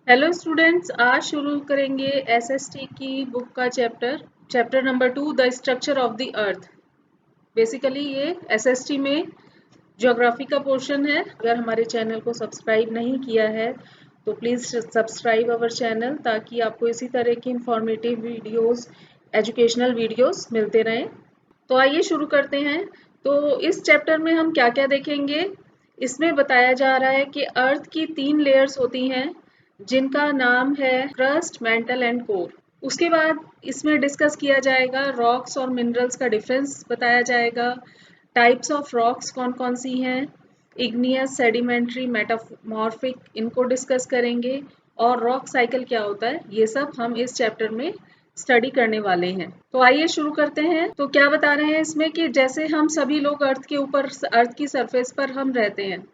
Hello students, आज शुरू करेंगे एसएसटी की बुक का chapter number 2 the structure of the earth. Basically ये एसएसटी में ज्योग्राफी का पोर्शन है। अगर हमारे चैनल को सब्सक्राइब नहीं किया है तो प्लीज़ सब्सक्राइब अवर चैनल ताकि आपको इसी तरह की इंफॉर्मेटिव वीडियोस, एजुकेशनल वीडियोस मिलते रहें। तो आइए शुरू करते हैं। तो इस चैप्टर में हम क्या क्या देखेंगे। इसमें बताया जा रहा है कि अर्थ की 3 लेयर्स होती हैं जिनका नाम है क्रस्ट, मेंटल एंड कोर। उसके बाद इसमें डिस्कस किया जाएगा रॉक्स और मिनरल्स का डिफरेंस बताया जाएगा। टाइप्स ऑफ रॉक्स कौन कौन सी हैं, इग्नियस, सेडिमेंट्री, मेटामॉर्फिक, इनको डिस्कस करेंगे। और रॉक साइकिल क्या होता है, ये सब हम इस चैप्टर में स्टडी करने वाले हैं। तो आइए शुरू करते हैं। तो क्या बता रहे हैं इसमें कि जैसे हम सभी लोग अर्थ के ऊपर, अर्थ की सरफेस पर हम रहते हैं,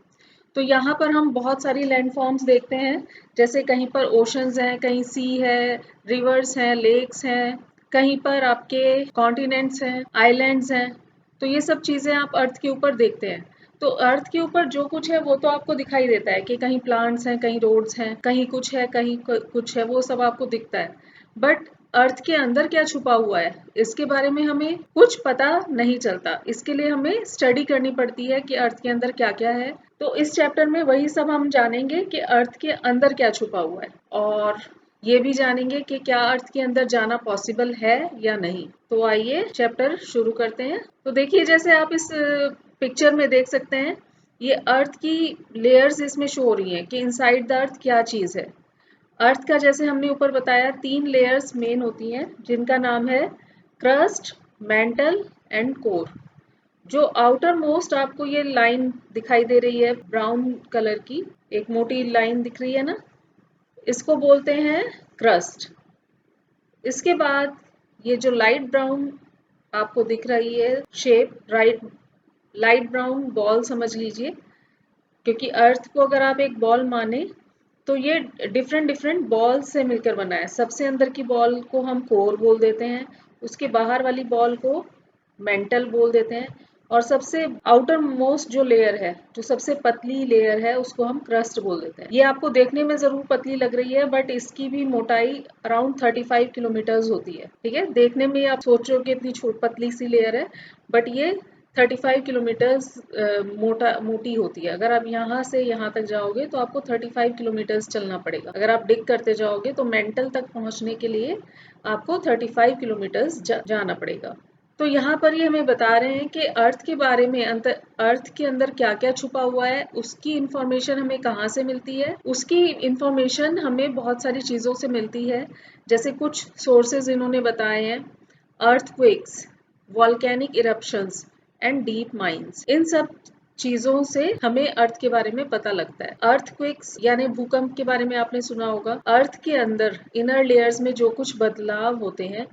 तो यहाँ पर हम बहुत सारी लैंडफॉर्म्स देखते हैं। जैसे कहीं पर ओशंस हैं, कहीं सी है, रिवर्स हैं, लेक्स हैं, कहीं पर आपके कॉन्टिनेंट्स हैं, आइलैंड्स हैं। तो ये सब चीज़ें आप अर्थ के ऊपर देखते हैं। तो अर्थ के ऊपर जो कुछ है वो तो आपको दिखाई देता है कि कहीं प्लांट्स हैं, कहीं रोड्स हैं, कहीं कुछ है, कहीं कुछ है, वो सब आपको दिखता है। बट अर्थ के अंदर क्या छुपा हुआ है, इसके बारे में हमें कुछ पता नहीं चलता। इसके लिए हमें स्टडी करनी पड़ती है कि अर्थ के अंदर क्या क्या है। तो इस चैप्टर में वही सब हम जानेंगे कि अर्थ के अंदर क्या छुपा हुआ है, और ये भी जानेंगे कि क्या अर्थ के अंदर जाना पॉसिबल है या नहीं। तो आइए चैप्टर शुरू करते हैं। तो देखिए, जैसे आप इस पिक्चर में देख सकते हैं, ये अर्थ की लेयर्स इसमें शो हो रही हैं कि इनसाइड द अर्थ क्या चीज़ है। अर्थ का जैसे हमने ऊपर बताया 3 लेयर्स मेन होती हैं जिनका नाम है क्रस्ट, मेंटल एंड कोर। जो आउटर मोस्ट आपको ये लाइन दिखाई दे रही है ब्राउन कलर की, एक मोटी लाइन दिख रही है ना, इसको बोलते हैं क्रस्ट। इसके बाद ये जो लाइट ब्राउन आपको दिख रही है शेप, लाइट ब्राउन बॉल समझ लीजिए, क्योंकि अर्थ को अगर आप एक बॉल माने तो ये डिफरेंट डिफरेंट बॉल से मिलकर बना है। सबसे अंदर की बॉल को हम कोर बोल देते हैं, उसके बाहर वाली बॉल को मेंटल बोल देते हैं, और सबसे आउटर मोस्ट जो लेयर है, जो सबसे पतली लेयर है, उसको हम क्रस्ट बोल देते हैं। ये आपको देखने में जरूर पतली लग रही है, बट इसकी भी मोटाई अराउंड 35 किलोमीटर्स होती है। ठीक है, देखने में आप सोच रहे हो कि इतनी पतली सी लेयर है, बट ये 35 किलोमीटर्स मोटी होती है। अगर आप यहाँ से यहाँ तक जाओगे तो आपको 35 किलोमीटर्स चलना पड़ेगा। अगर आप डिग करते जाओगे तो मेंटल तक पहुँचने के लिए आपको 35 किलोमीटर्स जाना पड़ेगा। तो यहाँ पर ये हमें बता रहे हैं कि अर्थ के बारे में, अर्थ के अंदर क्या क्या छुपा हुआ है, उसकी इंफॉर्मेशन हमें कहाँ से मिलती है। उसकी इंफॉर्मेशन हमें बहुत सारी चीज़ों से मिलती है। जैसे कुछ सोर्सेज इन्होंने बताए हैं, earthquakes, volcanic eruptions and deep mines. इन सब चीजों से हमें अर्थ के बारे में पता लगता है। अर्थक्वेक्स यानी भूकंप के बारे में आपने सुना होगा। अर्थ के अंदर इनर लेयर्स में जो कुछ बदलाव होते हैं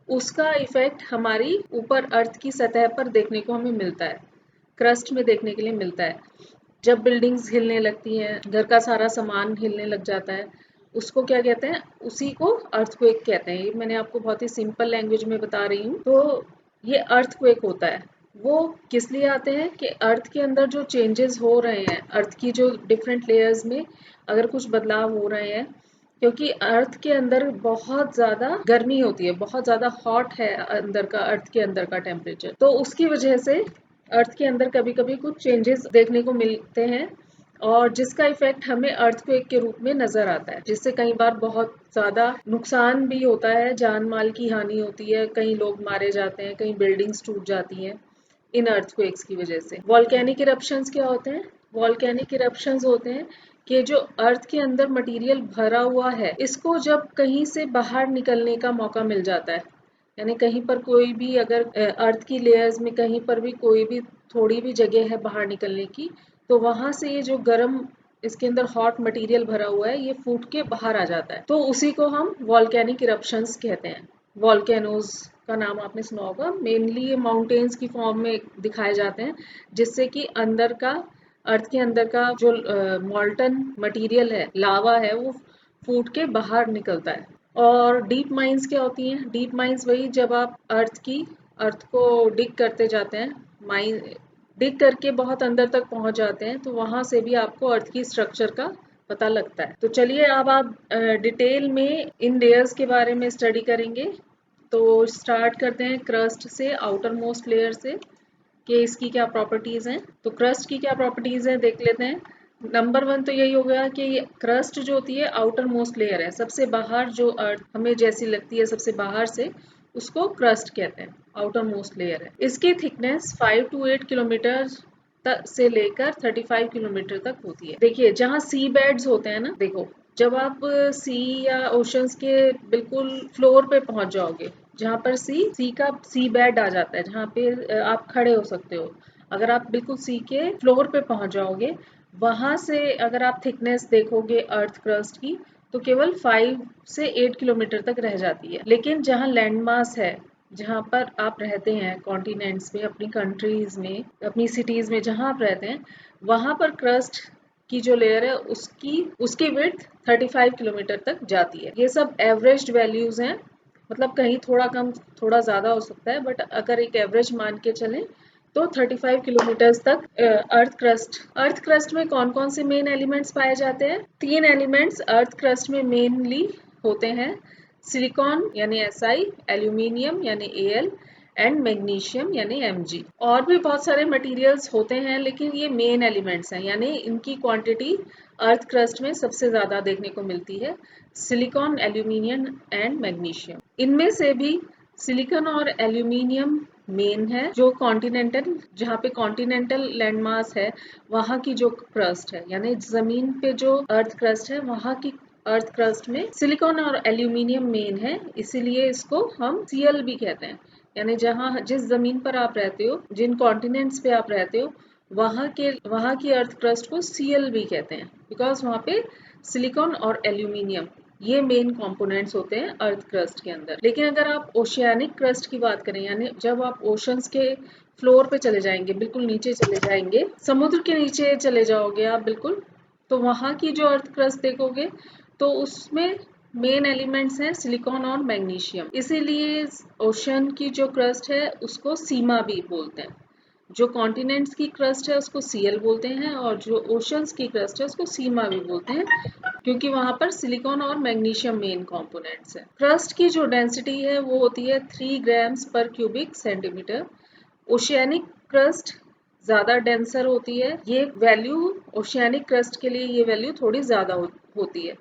उसका इफेक्ट हमारी ऊपर अर्थ की सतह पर देखने को हमें मिलता है, क्रस्ट में देखने के लिए मिलता है। जब बिल्डिंग्स हिलने लगती हैं, घर का सारा सामान हिलने लग जाता है, उसको क्या कहते हैं, उसी को अर्थक्वेक कहते हैं। ये मैंने आपको बहुत ही सिंपल लैंग्वेज में बता रही हूँ। तो ये अर्थक्वेक होता है। वो किस लिए आते हैं कि अर्थ के अंदर जो चेंजेस हो रहे हैं, अर्थ की जो डिफरेंट लेयर्स में अगर कुछ बदलाव हो रहे हैं, क्योंकि अर्थ के अंदर बहुत ज़्यादा गर्मी होती है, बहुत ज़्यादा हॉट है अंदर का, अर्थ के अंदर का टेम्परेचर। तो उसकी वजह से अर्थ के अंदर कभी कभी कुछ चेंजेस देखने को मिलते हैं, और जिसका इफेक्ट हमें अर्थक्वेक के रूप में नजर आता है, जिससे कई बार बहुत ज्यादा नुकसान भी होता है, जान माल की हानि होती है, कई लोग मारे जाते हैं, कई बिल्डिंग्स टूट जाती हैं इन अर्थक्वेक्स की वजह से। वॉल्केनिक इरप्शंस क्या होते हैं? वॉल्केनिक इरप्शंस होते हैं कि जो अर्थ के अंदर मटेरियल भरा हुआ है, इसको जब कहीं से बाहर निकलने का मौका मिल जाता है, यानी कहीं पर कोई भी अगर अर्थ की लेयर्स में कहीं पर भी कोई भी थोड़ी भी जगह है बाहर निकलने की, तो वहां से ये जो गर्म, इसके अंदर हॉट मटेरियल भरा हुआ है, ये फूट के बाहर आ जाता है। तो उसी को हम वॉल्केनिक इरप्शंस कहते हैं। वॉल्केनोज का नाम आपने सुना होगा। मेनली ये माउंटेन्स की फॉर्म में दिखाए जाते हैं, जिससे कि अंदर का, अर्थ के अंदर का जो मॉल्टन मटेरियल है, लावा है, वो फूट के बाहर निकलता है। और डीप माइंस क्या होती हैं? डीप माइंस वही, जब आप अर्थ को डिग करते जाते हैं, माइन डिग करके बहुत अंदर तक पहुंच जाते हैं, तो वहां से भी आपको अर्थ की स्ट्रक्चर का पता लगता है। तो चलिए अब आप डिटेल में इन लेयर्स के बारे में स्टडी करेंगे। तो स्टार्ट करते हैं क्रस्ट से, आउटर मोस्ट लेयर से, कि इसकी क्या प्रॉपर्टीज हैं। तो क्रस्ट की क्या प्रॉपर्टीज हैं देख लेते हैं। नंबर 1 तो यही होगा कि क्रस्ट जो होती है आउटर मोस्ट लेयर है, सबसे बाहर जो अर्थ हमें जैसी लगती है सबसे बाहर से, उसको क्रस्ट कहते हैं, आउटर मोस्ट लेयर है। इसकी थिकनेस 5 to 8 किलोमीटर से लेकर 35 किलोमीटर तक होती है। देखिए जहाँ सी बेड्स होते हैं ना, देखो जब आप सी या ओशंस के बिल्कुल फ्लोर पे पहुंच जाओगे, जहाँ पर सी का सी बेड आ जाता है, जहाँ पे आप खड़े हो सकते हो, अगर आप बिल्कुल सी के फ्लोर पे पहुंच जाओगे, वहां से अगर आप थिकनेस देखोगे अर्थ क्रस्ट की, तो केवल 5 से 8 किलोमीटर तक रह जाती है। लेकिन जहाँ लैंड मास है, जहाँ पर आप रहते हैं, कॉन्टिनेंट्स में, अपनी कंट्रीज में, अपनी सिटीज में जहाँ आप रहते हैं, वहां पर क्रस्ट की जो लेयर है उसकी विड्थ 35 किलोमीटर तक जाती है। ये सब एवरेज वैल्यूज हैं, मतलब कहीं थोड़ा कम थोड़ा ज़्यादा हो सकता है, बट अगर एक एवरेज मान के चलें तो 35 किलोमीटर्स तक अर्थ क्रस्ट में कौन कौन से मेन एलिमेंट्स पाए जाते हैं? 3 एलिमेंट्स अर्थ क्रस्ट में मेनली होते हैं, सिलिकॉन यानी Si, एल्यूमिनियम यानी Al एंड मैग्नीशियम यानी Mg। और भी बहुत सारे मटेरियल्स होते हैं, लेकिन ये मेन एलिमेंट्स हैं, यानी इनकी क्वांटिटी अर्थ क्रस्ट में सबसे ज़्यादा देखने को मिलती है, सिलिकॉन, एल्यूमिनियम एंड मैग्नीशियम। इनमें से भी सिलिकॉन और एल्यूमिनियम मेन है, जो कॉन्टिनेंटल, जहाँ पे कॉन्टिनेंटल लैंडमास है, वहाँ की जो क्रस्ट है, यानी जमीन पे जो अर्थ क्रस्ट है, वहाँ की अर्थ क्रस्ट में सिलिकॉन और एल्यूमिनियम मेन है, इसीलिए इसको हम Cl भी कहते हैं। यानी जहाँ जिस जमीन पर आप रहते हो, जिन कॉन्टिनेंट्स पे आप रहते हो, वहाँ की अर्थ क्रस्ट को Cl भी कहते हैं, बिकॉज वहाँ पे सिलिकॉन और एल्यूमिनियम ये मेन कंपोनेंट्स होते हैं अर्थ क्रस्ट के अंदर। लेकिन अगर आप ओशियानिक क्रस्ट की बात करें, यानी जब आप ओशंस के फ्लोर पे चले जाएंगे, बिल्कुल नीचे चले जाएंगे, समुद्र के नीचे चले जाओगे आप बिल्कुल, तो वहाँ की जो अर्थ क्रस्ट देखोगे तो उसमें मेन एलिमेंट्स हैं सिलिकॉन और मैग्नीशियम। इसीलिए ओशन की जो क्रस्ट है उसको सीमा भी बोलते हैं। जो कॉन्टिनेंट्स की क्रस्ट है उसको Cl बोलते हैं, और जो ओशंस की क्रस्ट है उसको सीमा भी बोलते हैं, क्योंकि वहां पर सिलिकॉन और मैग्नीशियम मेन कंपोनेंट्स हैं। क्रस्ट की जो डेंसिटी है वो होती है 3 ग्राम्स पर क्यूबिक सेंटीमीटर। ओशियानिक क्रस्ट ज़्यादा डेंसर होती है, ये वैल्यू ओशियानिक क्रस्ट के लिए ये वैल्यू थोड़ी ज़्यादा होती है,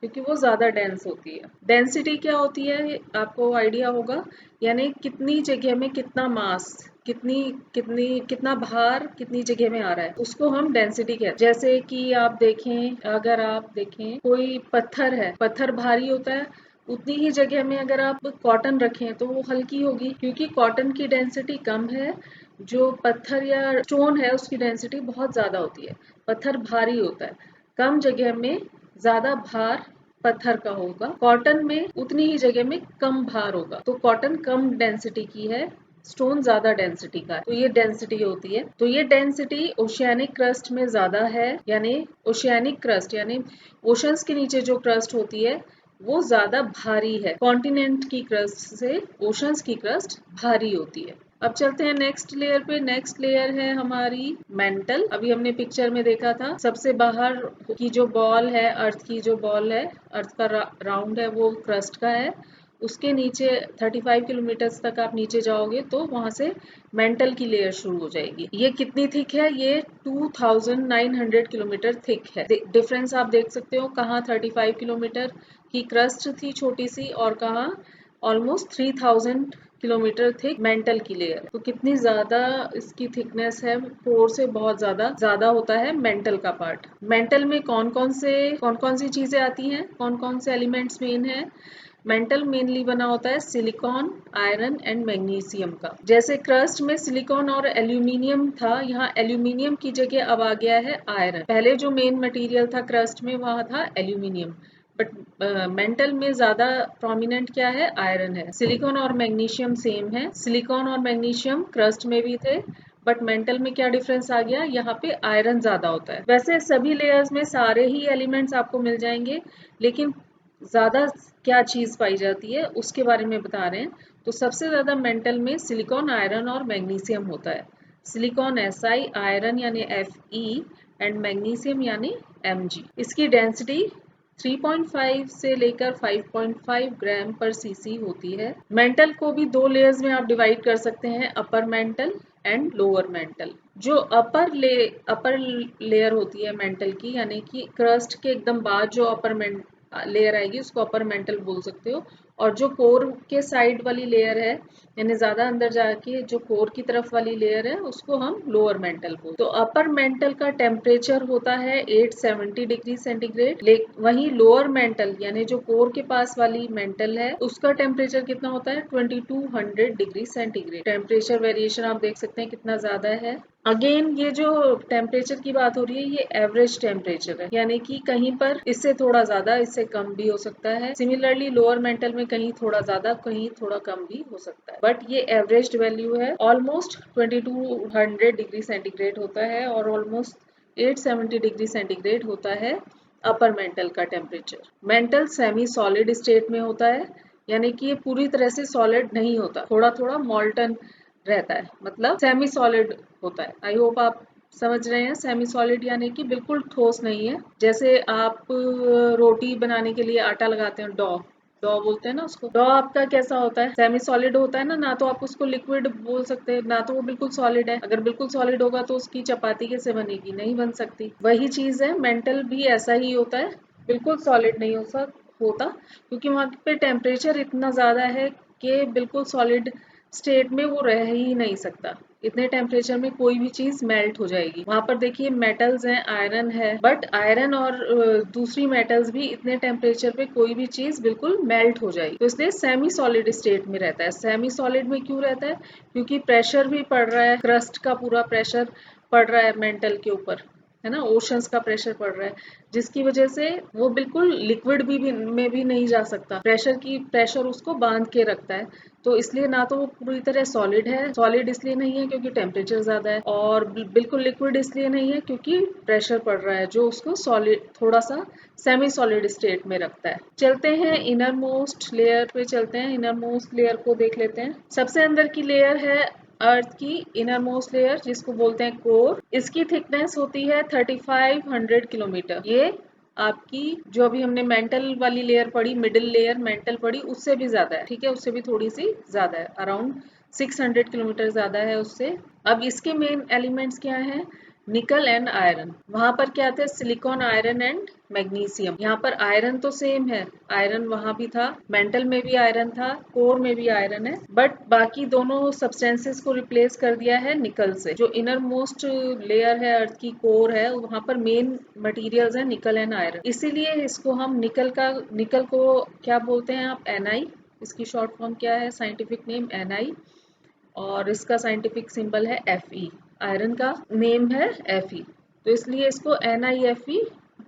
क्योंकि वो ज़्यादा डेंस होती है। डेंसिटी क्या होती है आपको आइडिया होगा, यानी कितनी जगह में कितना मास, कितना भार कितनी जगह में आ रहा है, उसको हम डेंसिटी कहते हैं। जैसे कि आप देखें, अगर आप देखें कोई पत्थर है, पत्थर भारी होता है, उतनी ही जगह में अगर आप कॉटन रखें तो वो हल्की होगी, क्योंकि कॉटन की डेंसिटी कम है, जो पत्थर या स्टोन है उसकी डेंसिटी बहुत ज़्यादा होती है। पत्थर भारी होता है, कम जगह में ज़्यादा भार पत्थर का होगा, कॉटन में उतनी ही जगह में कम भार होगा। तो कॉटन कम डेंसिटी की है, स्टोन ज्यादा डेंसिटी का है, तो ये डेंसिटी होती है। तो ये डेंसिटी ओशियानिक क्रस्ट में ज्यादा है, यानी ओशियानिक क्रस्ट यानी ओशंस के नीचे जो क्रस्ट होती है वो ज्यादा भारी है। कॉन्टिनेंट की क्रस्ट से ओशंस की क्रस्ट भारी होती है। अब चलते हैं नेक्स्ट लेयर पे। नेक्स्ट लेयर है हमारी मेंटल। अभी हमने पिक्चर में देखा था, सबसे बाहर की जो बॉल है, अर्थ की जो बॉल है, अर्थ का राउंड है, वो क्रस्ट का है। उसके नीचे 35 किलोमीटर तक आप नीचे जाओगे तो वहां से मेंटल की लेयर शुरू हो जाएगी। ये कितनी थिक है? ये 2900 किलोमीटर थिक है। डिफरेंस आप देख सकते हो, कहाँ 35 किलोमीटर की क्रस्ट थी छोटी सी, और कहाँ ऑलमोस्ट 3000 किलोमीटर थिक मेंटल की लेयर। तो कितनी ज्यादा इसकी थिकनेस है, पोर से बहुत ज्यादा होता है मेंटल का पार्ट। मेंटल में कौन कौन सी चीजें आती हैं, कौन कौन से एलिमेंट्स मेन है? मेंटल मेनली बना होता है सिलिकॉन, आयरन एंड मैग्नीशियम का। जैसे क्रस्ट में सिलिकॉन और एल्यूमिनियम था, यहाँ एल्यूमिनियम की जगह अब आ गया है आयरन। पहले जो मेन मटेरियल था क्रस्ट में वहाँ था एल्यूमिनियम, बट मेंटल में ज्यादा प्रोमिनेंट क्या है? आयरन है। सिलिकॉन और मैग्नीशियम सेम है, सिलिकॉन और मैग्नीशियम क्रस्ट में भी थे, बट मेंटल में क्या डिफरेंस आ गया? यहाँ पे आयरन ज्यादा होता है। वैसे सभी लेयर्स में सारे ही एलिमेंट्स आपको मिल जाएंगे, लेकिन ज्यादा क्या चीज पाई जाती है उसके बारे में बता रहे हैं। तो सबसे ज्यादा मेंटल में सिलिकॉन, आयरन और मैग्नीशियम होता है। सिलिकॉन Si, आयरन यानी Fe, एंड मैग्नीशियम यानी Mg। इसकी डेंसिटी 3.5 से लेकर 5.5 ग्राम पर सीसी होती है। मेंटल को भी दो लेयर्स में आप डिवाइड कर सकते हैं, upper mantle and lower mental. जो अपर लेयर होती है मेंटल की, यानी कि क्रस्ट के एकदम बाद जो अपर लेयर आएगी उसको अपर मेंटल बोल सकते हो, और जो कोर के साइड वाली लेयर है यानी ज्यादा अंदर जाके जो कोर की तरफ वाली लेयर है उसको हम लोअर मेंटल बोलते हैं। तो अपर मेंटल का टेम्परेचर होता है 870 डिग्री सेंटीग्रेड, वहीं लोअर मेंटल यानी जो कोर के पास वाली मेंटल है उसका टेम्परेचर कितना होता है 2200 डिग्री सेंटीग्रेड। टेम्परेचर वेरिएशन आप देख सकते हैं कितना ज्यादा है। अगेन ये जो टेम्परेचर की बात हो रही है ये एवरेज टेम्परेचर है, यानी कि कहीं पर इससे थोड़ा ज्यादा इससे कम भी हो सकता है। सिमिलरली लोअर मेंटल में कहीं थोड़ा ज्यादा कहीं थोड़ा कम भी हो सकता है, बट ये एवरेज वैल्यू है। ऑलमोस्ट 2200 डिग्री सेंटीग्रेड होता है और ऑलमोस्ट 870 डिग्री सेंटीग्रेड होता है अपर मेंटल का temperature. Mental semi solid state में होता है, यानी कि ये पूरी तरह से सॉलिड नहीं होता, थोड़ा थोड़ा मॉल्टन रहता है, मतलब सेमी सॉलिड होता है। आई होप आप समझ रहे हैं। सेमी सॉलिड यानी कि बिल्कुल ठोस नहीं है। जैसे आप रोटी बनाने के लिए आटा लगाते हैं, डॉ डॉ बोलते हैं ना उसको, डॉ आपका कैसा होता है, सेमी सॉलिड होता है ना। ना तो आप उसको लिक्विड बोल सकते हैं, ना तो वो बिल्कुल सॉलिड है। अगर बिल्कुल सॉलिड होगा तो उसकी चपाती कैसे बनेगी, नहीं बन सकती। वही चीज है, मेंटल भी ऐसा ही होता है, बिल्कुल सॉलिड नहीं होता, क्योंकि वहां पे टेम्परेचर इतना ज्यादा है कि बिल्कुल सॉलिड स्टेट में वो रह ही नहीं सकता। इतने टेम्परेचर में कोई भी चीज मेल्ट हो जाएगी। वहां पर देखिए मेटल्स हैं, आयरन है, बट आयरन और दूसरी मेटल्स भी इतने टेम्परेचर पे कोई भी चीज बिल्कुल मेल्ट हो जाएगी। तो इसलिए सेमी सॉलिड स्टेट में रहता है। सेमी सॉलिड में क्यों रहता है, क्योंकि प्रेशर भी पड़ रहा है, क्रस्ट का पूरा प्रेशर पड़ रहा है मेंटल के ऊपर, है ना, ओशंस का प्रेशर पड़ रहा है, जिसकी वजह से वो बिल्कुल लिक्विड में भी नहीं जा सकता। प्रेशर उसको बांध के रखता है। तो इसलिए ना तो वो पूरी तरह सॉलिड है, सॉलिड इसलिए नहीं है क्योंकि टेम्परेचर ज्यादा है, और बिल्कुल लिक्विड इसलिए नहीं है क्योंकि प्रेशर पड़ रहा है जो उसको सॉलिड थोड़ा सा सेमी सॉलिड स्टेट में रखता है। चलते हैं इनर मोस्ट लेयर पे, चलते हैं इनर मोस्ट लेयर को देख लेते हैं। सबसे अंदर की लेयर है अर्थ की इनर मोस्ट लेयर, जिसको बोलते हैं कोर। इसकी थिकनेस होती है 3500 किलोमीटर। ये आपकी जो अभी हमने मेंटल वाली लेयर पढ़ी, मिडिल लेयर मेंटल पढ़ी, उससे भी ज्यादा है, ठीक है, उससे भी थोड़ी सी ज्यादा है, अराउंड 600 किलोमीटर ज्यादा है उससे। अब इसके मेन एलिमेंट्स क्या हैं, निकल एंड आयरन। वहां पर क्या थे, सिलिकॉन, आयरन एंड मैग्नीशियम। यहाँ पर आयरन तो सेम है, आयरन वहां भी था, मेंटल में भी आयरन था, कोर में भी आयरन है, बट बाकी दोनों सब्सटेंसेस को रिप्लेस कर दिया है निकल से। जो इनर मोस्ट लेयर है अर्थ की, कोर है, वहां पर मेन मटेरियल्स है निकल एंड आयरन। इसीलिए इसको हम निकल को क्या बोलते हैं आप, Ni। इसकी शॉर्ट फॉर्म क्या है, साइंटिफिक नेम Ni, और इसका साइंटिफिक सिंबल है Fe। आयरन का नेम है Fe, तो इसलिए इसको NiFe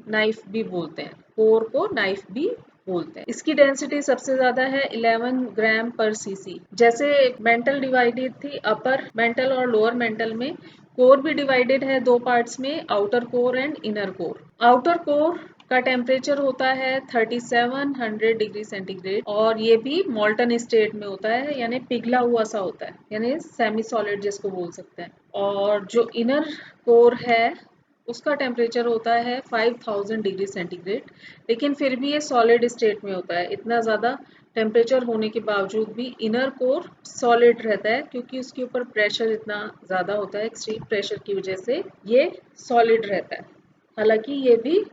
नाइफ भी बोलते हैं, कोर को नाइफ भी बोलते हैं। इसकी डेंसिटी सबसे ज्यादा है 11 ग्राम पर सीसी। जैसे मेंटल डिवाइडेड थी अपर मेंटल और लोअर मेंटल में, कोर भी डिवाइडेड है दो पार्ट्स में, outer core and inner core. Outer core का टेम्परेचर होता है 3700 डिग्री सेंटीग्रेड, और ये भी मॉल्टन स्टेट में होता है, यानी पिघला हुआ सा होता है, यानी सेमी सॉलिड जिसको बोल सकते हैं। और जो इनर कोर है उसका टेम्परेचर होता है 5000 डिग्री सेंटीग्रेड, लेकिन फिर भी ये सॉलिड स्टेट में होता है। इतना ज़्यादा टेम्परेचर होने के बावजूद भी इनर कोर सॉलिड रहता है, क्योंकि उसके ऊपर प्रेशर इतना ज़्यादा होता है, एक्सट्रीम प्रेशर की वजह से ये सॉलिड रहता है। हालांकि ये भी,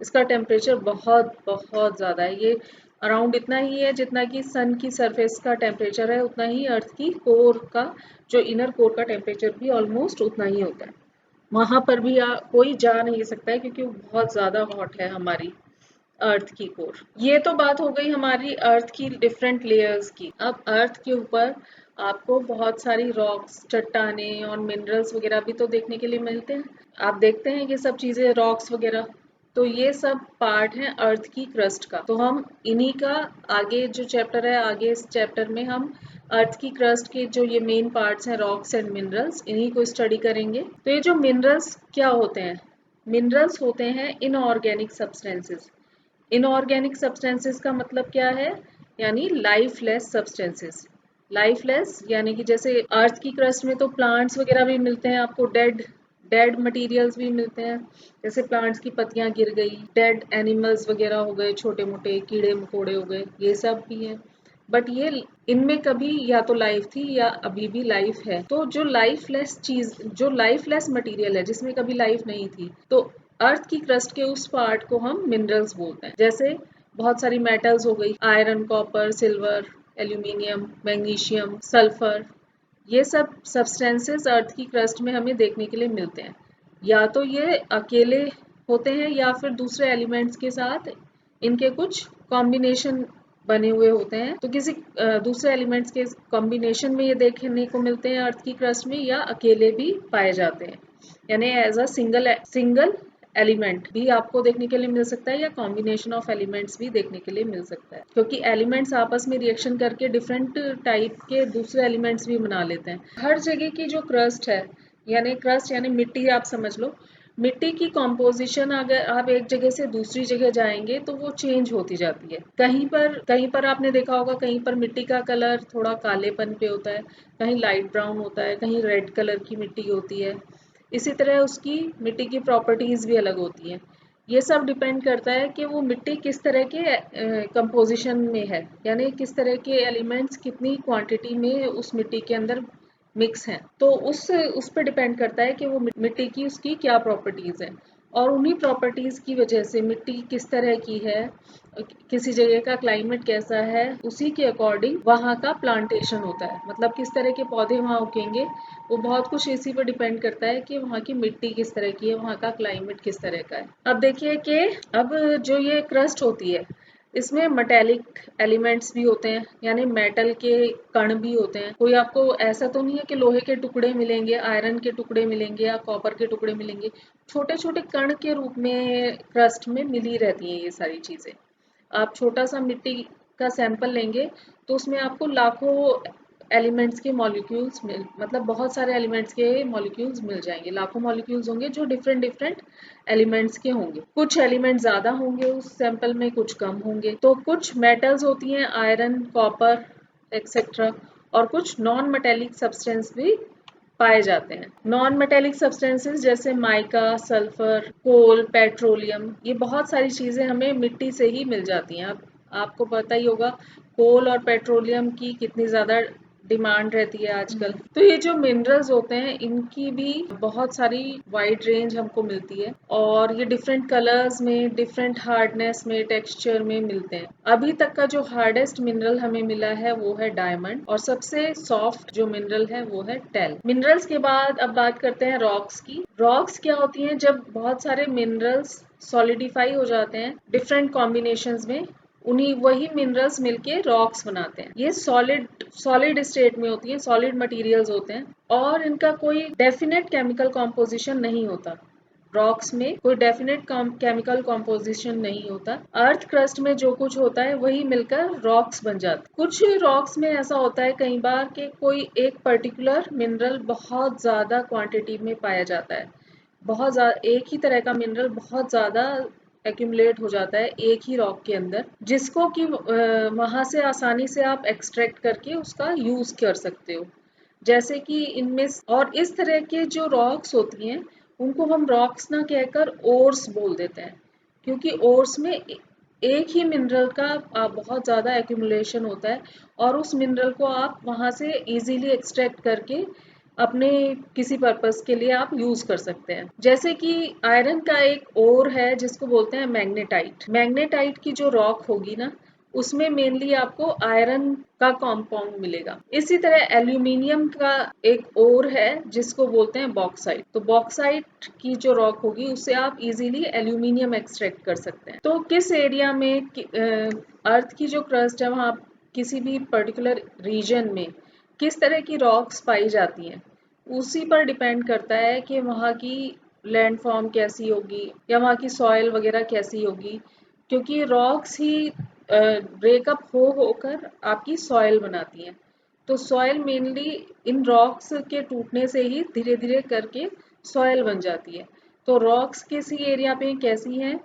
इसका टेम्परेचर बहुत बहुत ज़्यादा है, ये अराउंड इतना ही है जितना कि सन की सरफेस का टेम्परेचर है, उतना ही अर्थ की कोर का, जो इनर कोर का टेम्परेचर भी ऑलमोस्ट उतना ही होता है। वहां पर भी कोई जा नहीं सकता है, क्योंकि वो बहुत ज्यादा हॉट है हमारी अर्थ की कोर। ये तो बात हो गई हमारी अर्थ की डिफरेंट लेयर्स की। अब अर्थ के ऊपर आपको बहुत सारी रॉक्स, चट्टाने और मिनरल्स वगैरह भी तो देखने के लिए मिलते हैं। आप देखते हैं ये सब चीजें, रॉक्स वगैरह, तो ये सब पार्ट है अर्थ की क्रस्ट का। तो हम इन्हीं का आगे जो चैप्टर है, आगे इस चैप्टर में हम अर्थ की क्रस्ट के जो ये मेन पार्ट्स हैं, रॉक्स एंड मिनरल्स, इन्हीं को स्टडी करेंगे। तो ये जो मिनरल्स क्या होते हैं, मिनरल्स होते हैं इनऑर्गेनिक सब्सटेंसेस। इनऑर्गेनिक सब्सटेंसेस का मतलब क्या है, यानी लाइफलेस सब्सटेंसेस। लाइफलेस यानी कि जैसे अर्थ की क्रस्ट में तो प्लांट्स वगैरह भी मिलते हैं आपको, डेड डेड मटेरियल्स भी मिलते हैं, जैसे प्लांट्स की पत्तियां गिर गई, डेड एनिमल्स वगैरह हो गए, छोटे मोटे कीड़े मकोड़े हो गए, ये सब भी है। बट ये इनमें कभी या तो लाइफ थी या अभी भी लाइफ है। तो जो लाइफलेस चीज, जो लाइफलेस मटेरियल है जिसमें कभी लाइफ नहीं थी, तो अर्थ की क्रस्ट के उस पार्ट को हम मिनरल्स बोलते हैं। जैसे बहुत सारी मेटल्स हो गई, iron, copper, silver, aluminium, magnesium, sulphur, ये सब सब्सटेंसेस अर्थ की क्रस्ट में हमें देखने के लिए मिलते हैं। या तो ये अकेले होते हैं या फिर दूसरे एलिमेंट्स के साथ इनके कुछ कॉम्बिनेशन बने हुए होते हैं। तो किसी दूसरे एलिमेंट्स के कॉम्बिनेशन में ये देखने को मिलते हैं अर्थ की क्रस्ट में, या अकेले भी पाए जाते हैं, यानी एज अ सिंगल एलिमेंट भी आपको देखने के लिए मिल सकता है, या कॉम्बिनेशन ऑफ एलिमेंट्स भी देखने के लिए मिल सकता है, क्योंकि एलिमेंट्स आपस में रिएक्शन करके डिफरेंट टाइप के दूसरे एलिमेंट्स भी बना लेते हैं। हर जगह की जो क्रस्ट है, यानी क्रस्ट यानी मिट्टी आप समझ लो, मिट्टी की कॉम्पोजिशन अगर आप एक जगह से दूसरी जगह जाएंगे तो वो चेंज होती जाती है। कहीं पर आपने देखा होगा, कहीं पर मिट्टी का कलर थोड़ा कालेपन पे होता है, कहीं लाइट ब्राउन होता है, कहीं रेड कलर की मिट्टी होती है। इसी तरह उसकी मिट्टी की प्रॉपर्टीज भी अलग होती हैं। ये सब डिपेंड करता है कि वो मिट्टी किस तरह के कंपोजिशन में है, यानी किस तरह के एलिमेंट्स कितनी क्वांटिटी में उस मिट्टी के अंदर मिक्स हैं। तो उस पर डिपेंड करता है कि वो मिट्टी की उसकी क्या प्रॉपर्टीज है, और उन्हीं प्रॉपर्टीज की वजह से मिट्टी किस तरह की है, किसी जगह का क्लाइमेट कैसा है, उसी के अकॉर्डिंग वहाँ का प्लांटेशन होता है, मतलब किस तरह के पौधे वहाँ उगेंगे। वो बहुत कुछ इसी पर डिपेंड करता है कि वहाँ की मिट्टी किस तरह की है, वहाँ का क्लाइमेट किस तरह का है। अब देखिए कि अब जो ये क्रस्ट होती है, इसमें मेटेलिक एलिमेंट्स भी होते हैं, यानी मेटल के कण भी होते हैं। कोई आपको ऐसा तो नहीं है कि लोहे के टुकड़े मिलेंगे, आयरन के टुकड़े मिलेंगे या कॉपर के टुकड़े मिलेंगे। छोटे छोटे कण के रूप में क्रस्ट में मिली रहती हैं ये सारी चीजें। आप छोटा सा मिट्टी का सैंपल लेंगे तो उसमें आपको लाखों एलिमेंट्स के मॉलिक्यूल्स मतलब बहुत सारे एलिमेंट्स के मॉलिक्यूल्स मिल जाएंगे। लाखों मॉलिक्यूल्स होंगे जो डिफरेंट डिफरेंट एलिमेंट्स के होंगे। कुछ एलिमेंट ज्यादा होंगे उस सैंपल में, कुछ कम होंगे। तो कुछ मेटल्स होती हैं, आयरन, कॉपर एक्सेट्रा, और कुछ नॉन मेटेलिक सब्सटेंस भी पाए जाते हैं। नॉन मेटेलिक सब्सटेंसेस जैसे माइका, सल्फर, कोल, पेट्रोलियम, ये बहुत सारी चीजें हमें मिट्टी से ही मिल जाती हैं। अब आपको पता ही होगा कोल और पेट्रोलियम की कितनी ज्यादा डिमांड रहती है आजकल। तो ये जो मिनरल्स होते हैं इनकी भी बहुत सारी वाइड रेंज हमको मिलती है, और ये डिफरेंट कलर्स में, डिफरेंट हार्डनेस में, टेक्सचर में मिलते हैं। अभी तक का जो हार्डेस्ट मिनरल हमें मिला है वो है डायमंड, और सबसे सॉफ्ट जो मिनरल है वो है टेल। मिनरल्स के बाद अब बात करते हैं रॉक्स की। रॉक्स क्या होती हैं? जब बहुत सारे मिनरल्स सॉलिडिफाई हो जाते हैं डिफरेंट कॉम्बिनेशंस में, उन्हीं वही मिनरल्स मिलके रॉक्स बनाते हैं। ये सॉलिड स्टेट में होती हैं, सॉलिड मटेरियल्स होते हैं, और इनका कोई डेफिनेट केमिकल कॉम्पोजिशन नहीं होता। रॉक्स में कोई डेफिनेट केमिकल कॉम्पोजिशन नहीं होता। अर्थ क्रस्ट में जो कुछ होता है वही मिलकर रॉक्स बन जाते। कुछ रॉक्स में ऐसा होता है कई बार कि कोई एक पर्टिकुलर मिनरल बहुत ज्यादा क्वांटिटी में पाया जाता है, बहुत ज्यादा एक ही तरह का मिनरल बहुत ज्यादा एक्यूमुलेट हो जाता है एक ही रॉक के अंदर, जिसको कि वहां से आसानी से आप एक्सट्रैक्ट करके उसका यूज कर सकते हो। जैसे कि इनमें, और इस तरह के जो रॉक्स होती हैं उनको हम रॉक्स ना कहकर ओर्स बोल देते हैं, क्योंकि ओर्स में एक ही मिनरल का बहुत ज़्यादा एक्यूमुलेशन होता है, और उस मिनरल को आप वहाँ से इजीली एक्सट्रैक्ट करके अपने किसी पर्पस के लिए आप यूज कर सकते हैं। जैसे कि आयरन का एक ओर है जिसको बोलते हैं मैग्नेटाइट। मैग्नेटाइट की जो रॉक होगी ना, उसमें मेनली आपको आयरन का कंपाउंड मिलेगा। इसी तरह एल्यूमिनियम का एक ओर है जिसको बोलते हैं बॉक्साइट। तो बॉक्साइट की जो रॉक होगी उससे आप इजीली एल्यूमिनियम एक्सट्रैक्ट कर सकते हैं। तो किस एरिया में अर्थ की जो क्रस्ट है वहाँ किसी भी पर्टिकुलर रीजन में किस तरह की रॉक्स पाई जाती हैं, उसी पर डिपेंड करता है कि वहाँ की लैंड फॉर्म कैसी होगी या वहाँ की सॉइल वगैरह कैसी होगी, क्योंकि रॉक्स ही ब्रेकअप होकर आपकी सॉइल बनाती हैं। तो सॉइल मेनली इन रॉक्स के टूटने से ही धीरे धीरे करके सॉइल बन जाती है। तो रॉक्स किसी एरिया पे कैसी हैं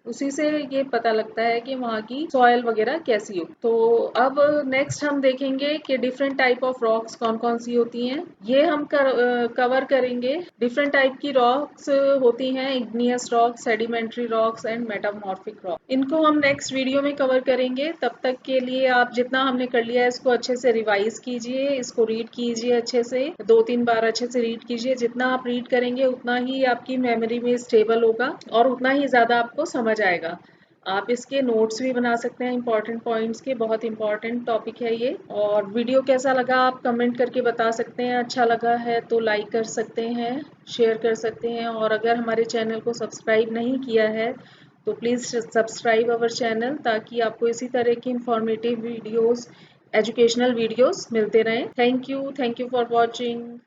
उसी से ये पता लगता है कि वहाँ की सॉइल वगैरह कैसी हो। तो अब नेक्स्ट हम देखेंगे कि डिफरेंट टाइप ऑफ रॉक्स कौन कौन सी होती हैं। ये हम कवर करेंगे। डिफरेंट टाइप की रॉक्स होती हैं, igneous rocks, sedimentary rocks and metamorphic rock. इनको हम नेक्स्ट वीडियो में कवर करेंगे। तब तक के लिए आप जितना हमने कर लिया है इसको अच्छे से रिवाइज कीजिए, इसको रीड कीजिए अच्छे से, 2-3 बार अच्छे से रीड कीजिए। जितना आप रीड करेंगे उतना ही आपकी मेमोरी में स्टेबल होगा और उतना ही ज़्यादा आपको समझ आएगा। आप इसके नोट्स भी बना सकते हैं इंपॉर्टेंट पॉइंट्स के। बहुत इंपॉर्टेंट टॉपिक है ये। और वीडियो कैसा लगा आप कमेंट करके बता सकते हैं। अच्छा लगा है तो लाइक कर सकते हैं, शेयर कर सकते हैं। और अगर हमारे चैनल को सब्सक्राइब नहीं किया है तो प्लीज़ सब्सक्राइब अवर चैनल, ताकि आपको इसी तरह की इंफॉर्मेटिव वीडियोस, एजुकेशनल वीडियोस मिलते रहें। Thank you for watching.